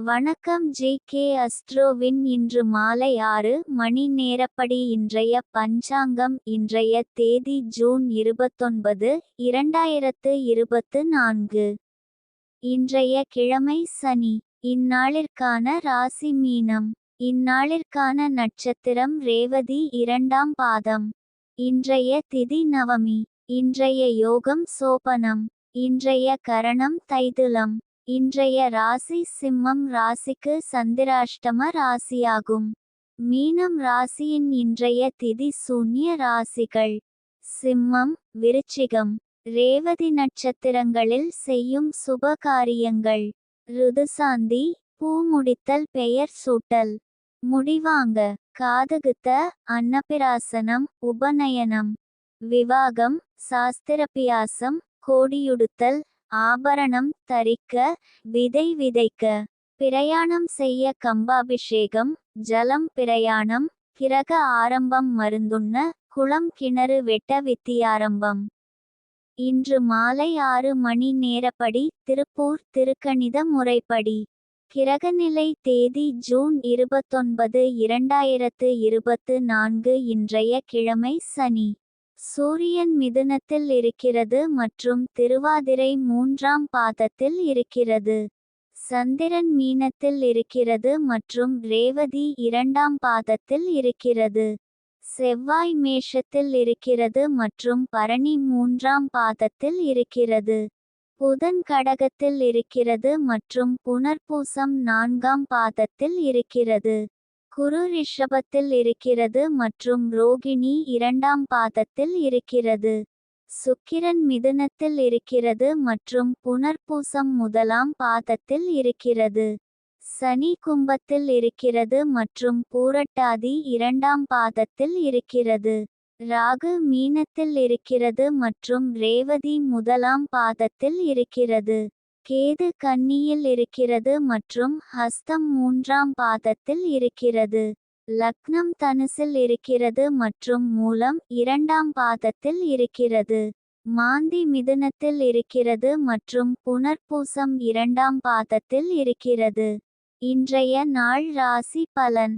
வணக்கம் ஜி.கே. அஸ்ட்ரோவின் இன்று மாலை 6 மணி நேரப்படி இன்றைய பஞ்சாங்கம். இன்றைய தேதி ஜூன் 29, 2024. இன்றைய கிழமை சனி. இந்நாளிற்கான ராசி மீனம். இந்நாளிற்கான நட்சத்திரம் ரேவதி 2ஆம் பாதம். இன்றைய திதி நவமி. இன்றைய யோகம் சோபனம். இன்றைய கரணம் தைதுலம். இன்றைய ராசி சிம்மம் ராசிக்கு சந்திராஷ்டம ராசியாகும். மீனம் ராசியின் இன்றைய திதி சூன்ய ராசிகள் சிம்மம், விருச்சிகம், ரேவதி நட்சத்திரங்களில் செய்யும் சுப காரியங்கள்: ருதுசாந்தி, பூ முடித்தல், பெயர் சூட்டல், முடிவாங்க, காதுகுத்த, அன்னபிராசனம், உபநயனம், விவாகம், சாஸ்திரபியாசம், கோடியுடுத்தல், ஆபரணம் தரிக்க, விதை விதைக்க, பிரயாணம் செய்ய, கம்பாபிஷேகம், ஜலம் பிரயாணம், கிரக ஆரம்பம், மருந்துண்ண, குளம் கிணறு வெட்ட, வித்தியாரம்பம். இன்று மாலை 6 மணி நேரப்படி திருப்பூர் திருக்கணித முறைப்படி. கிரகநிலை தேதி ஜூன் 29, 2024. இன்றைய கிழமை சனி. சூரியன் மிதுனத்தில் இருக்கிறது மற்றும் திருவாதிரை 3ஆம் பாதத்தில் இருக்கிறது. சந்திரன் மீனத்தில் இருக்கிறது மற்றும் ரேவதி 2ஆம் பாதத்தில் இருக்கிறது. செவ்வாய் மேஷத்தில் இருக்கிறது மற்றும் பரணி 3ஆம் பாதத்தில் இருக்கிறது. புதன் கடகத்தில் இருக்கிறது மற்றும் புனர்பூசம் 4ஆம் பாதத்தில் இருக்கிறது. குரு ரிஷபத்தில் இருக்கிறது மற்றும் ரோகிணி 2ஆம் பாதத்தில் இருக்கிறது. சுக்கிரன் மிதுனத்தில் இருக்கிறது மற்றும் புனர்பூசம் 1ஆம் பாதத்தில் இருக்கிறது. சனி கும்பத்தில் இருக்கிறது மற்றும் பூரட்டாதி 2ஆம் பாதத்தில் இருக்கிறது. ராகு மீனத்தில் இருக்கிறது மற்றும் ரேவதி 1ஆம் பாதத்தில் இருக்கிறது. கேது கன்னியில் இருக்கிறது மற்றும் ஹஸ்தம் 3ஆம் பாதத்தில் இருக்கிறது. லக்னம் தனுசில் இருக்கிறது மற்றும் மூலம் 2ஆம் பாதத்தில் இருக்கிறது. மாந்தி மிதுனத்தில் இருக்கிறது மற்றும் புனர்பூசம் 2ஆம் பாதத்தில் இருக்கிறது. இன்றைய நாள் ராசி பலன்.